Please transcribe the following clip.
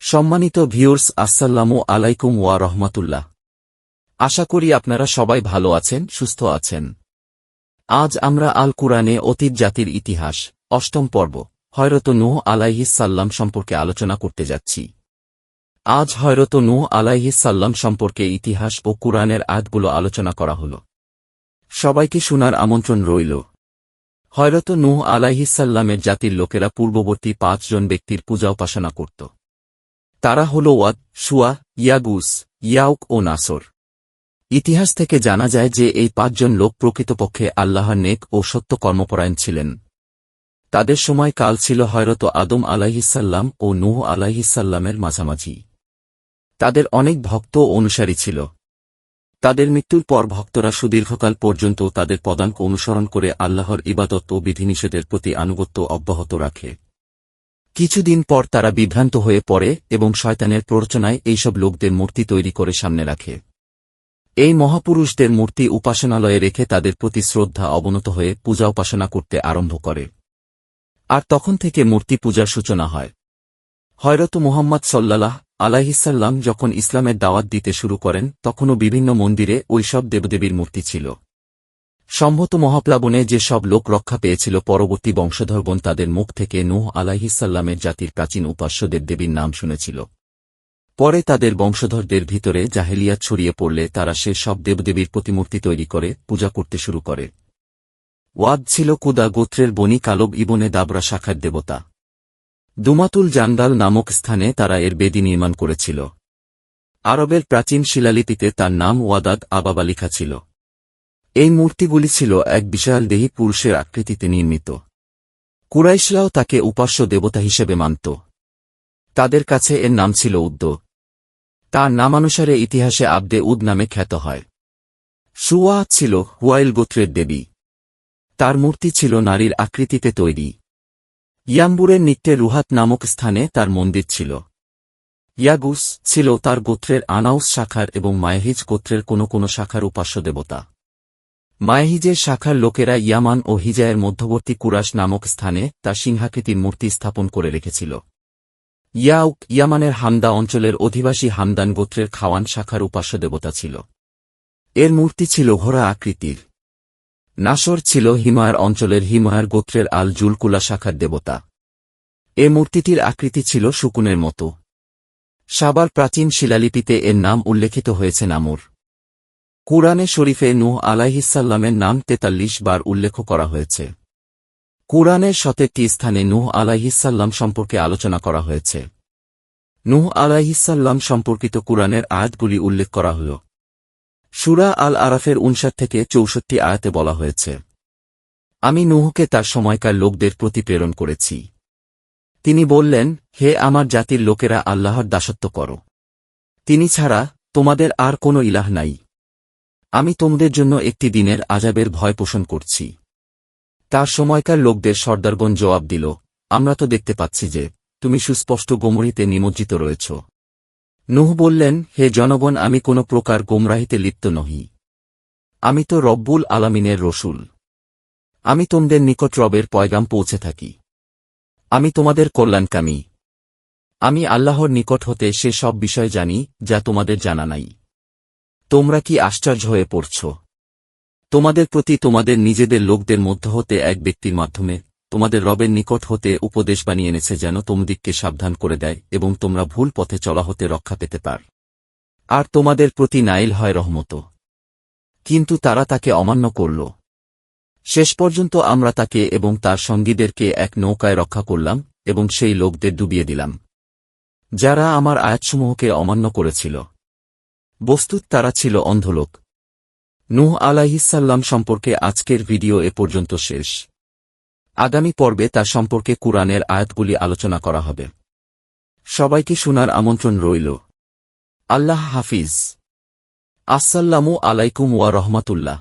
সম্মানিত ভিউয়ার্স, আসসালামু আলাইকুম ওয়া রাহমাতুল্লাহ। আশা করি আপনারা সবাই ভালো আছেন, সুস্থ আছেন। আজ আমরা আল কুরআনে অতীত জাতির ইতিহাস অষ্টম পর্ব হযরত নূহ আলাইহিস সাল্লাম সম্পর্কে আলোচনা করতে যাচ্ছি। আজ হযরত নূহ আলাইহিস সাল্লাম সম্পর্কে ইতিহাস ও কুরআনের আয়াতগুলো আলোচনা করা হলো। সবাইকে শোনার আমন্ত্রণ রইল। হযরত নূহ আলাইহিস সাল্লামের জাতির লোকেরা পূর্ববর্তী 5 জন ব্যক্তির পূজা উপাসনা করত। তারা হল ওয়াদ, শুয়া, ইয়াগুস, ইয়াউক ও নাসর। ইতিহাস থেকে জানা যায় যে এই 5 জন লোক প্রকৃতপক্ষে আল্লাহর নেক ও সত্য কর্মপরায়ণ ছিলেন। তাদের সময় কাল ছিল হযরত আদম আলাইহিসসাল্লাম ও নূহ আলাইহিসসাল্লামের মাঝামাঝি। তাদের অনেক ভক্ত ও অনুসারী ছিল। তাদের মৃত্যুর পর ভক্তরা সুদীর্ঘকাল পর্যন্ত তাদের পদাঙ্ক অনুসরণ করে আল্লাহর ইবাদত ও বিধিনিষেধের প্রতি আনুগত্য অব্যাহত রাখে। কিছুদিন পর তারা বিভ্রান্ত হয়ে পড়ে এবং শয়তানের প্ররোচনায় এইসব লোকদের মূর্তি তৈরি করে সামনে রাখে। এই মহাপুরুষদের মূর্তি উপাসনালয়ে রেখে তাদের প্রতি শ্রদ্ধা অবনত হয়ে পূজা উপাসনা করতে আরম্ভ করে। আর তখন থেকে মূর্তি পূজার সূচনা হয়। হযরত মুহাম্মদ সাল্লাল্লাহু আলাইহিসসাল্লাম যখন ইসলামের দাওয়াত দিতে শুরু করেন তখনও বিভিন্ন মন্দিরে ওইসব দেবদেবীর মূর্তি ছিল। সম্ভবত মহাপ্লাবনে যে সব লোক রক্ষা পেয়েছিল, পরবর্তী বংশধরগণ তাদের মুখ থেকে নূহ আলাইহিসসাল্লামের জাতির প্রাচীন উপাস্য দেবদেবীর নাম শুনেছিল। পরে তাদের বংশধরদের ভিতরে জাহেলিয়াত ছড়িয়ে পড়লে তারা সে সব দেবদেবীর প্রতিমূর্তি তৈরি করে পূজা করতে শুরু করে। ওয়াদ ছিল কুদা গোত্রের বনি কালব ইবনে দাবরা শাখার দেবতা। দুমাতুল জান্দাল নামক স্থানে তারা এর বেদি নির্মাণ করেছিল। আরবের প্রাচীন শিলালিপিতে তার নাম ওয়াদাদ আবাবা লেখা ছিল। এই মূর্তিগুলি ছিল এক বিশাল দেহী পুরুষের আকৃতিতে নির্মিত। কুরাইশরাও তাকে উপাস্য দেবতা হিসেবে মানত। তাদের কাছে এর নাম ছিল উদ্দ। তার নামানুসারে ইতিহাসে আবদে উদ নামে খ্যাত হয়। শুয়া ছিল হুয়াইল গোত্রের দেবী। তার মূর্তি ছিল নারীর আকৃতিতে তৈরি। ইয়াম্বুরের নিত্যে রুহাত নামক স্থানে তার মন্দির ছিল। ইয়াগুস ছিল তার গোত্রের আনাউস শাখার এবং মায়াহিজ গোত্রের কোনো শাখার উপাস্য দেবতা। মায়াহিজের শাখার লোকেরা ইয়ামান ও হিজায়ের মধ্যবর্তী কুরাশ নামক স্থানে তার সিংহাকৃতির মূর্তি স্থাপন করে রেখেছিল। ইয়াউক ইয়ামানের হামদা অঞ্চলের অধিবাসী হামদান গোত্রের খাওয়ান শাখার উপাস্য দেবতা ছিল। এর মূর্তি ছিল ঘোড়া আকৃতির। নাসর ছিল হিমায়ার অঞ্চলের হিমায়ার গোত্রের আল জুলকুলা শাখার দেবতা। এ মূর্তিটির আকৃতি ছিল শকুনের মতো। সাবার প্রাচীন শিলালিপিতে এর নাম উল্লেখিত হয়েছে নামুর। কুরআনে শরীফে নূহ আলাইহিসসাল্লামের নাম 43 বার উল্লেখ করা হয়েছে। কুরআনের 17টি স্থানে নূহ আলাইহিসসাল্লাম সম্পর্কে আলোচনা করা হয়েছে। নূহ আলাইহিসসাল্লাম সম্পর্কিত কুরআনের আয়াতগুলি উল্লেখ করা হল। সূরা আল আরাফের 59 থেকে 64 আয়াতে বলা হয়েছে, আমি নূহকে তার সময়কার লোকদের প্রতি প্রেরণ করেছি। তিনি বললেন, হে আমার জাতির লোকেরা, আল্লাহর দাসত্ব করো। তিনি ছাড়া তোমাদের আর কোনো ইলাহ নাই। আমি তোমাদের জন্য একটি দিনের আযাবের ভয় পোষণ করছি। তার সময়কার লোকদের সর্দারগণ জবাব দিল, আমরা তো দেখতে পাচ্ছি যে তুমি সুস্পষ্ট গোমরাহিতে নিমজ্জিত রয়েছ। নূহ বললেন, হে জনগণ, আমি কোনো প্রকার গোমরাহিতে লিপ্ত নহি। আমি তো রব্বুল আলামিনের রসূল। আমি তোমাদের নিকট রবের পয়গাম পৌঁছে থাকি। আমি তোমাদের কল্যাণকামী। আমি আল্লাহর নিকট হতে সে সব বিষয় জানি যা তোমাদের জানা নাই। তোমরা কি আশ্চর্য হয়ে পড়ছ? তোমাদের প্রতি তোমাদের নিজেদের লোকদের মধ্য হতে এক ব্যক্তির মাধ্যমে তোমাদের রবের নিকট হতে উপদেশ বানিয়ে এনেছে, যেন তোমাদিগকে সাবধান করে দেয় এবং তোমরা ভুল পথে চলা হতে রক্ষা পেতে পার। আর তোমাদের প্রতি নাইল হয় রহমত। কিন্তু তারা তাকে অমান্য করল। শেষ পর্যন্ত আমরা তাকে এবং তার সঙ্গীদেরকে এক নৌকায় রক্ষা করলাম এবং সেই লোকদের ডুবিয়ে দিলাম, যারা আমার আয়াতসমূহকে অমান্য করেছিল। বস্তুত তারা ছিল অন্ধলোক। নূহ আলাইহিসসাল্লাম সম্পর্কে আজকের ভিডিও এ পর্যন্ত শেষ। আগামী পর্বে তার সম্পর্কে কুরআনের আয়াতগুলি আলোচনা করা হবে। সবাইকে শোনার আমন্ত্রণ রইল। আল্লাহ হাফিজ। আসসালামু আলাইকুম ওয়া রাহমাতুল্লাহ।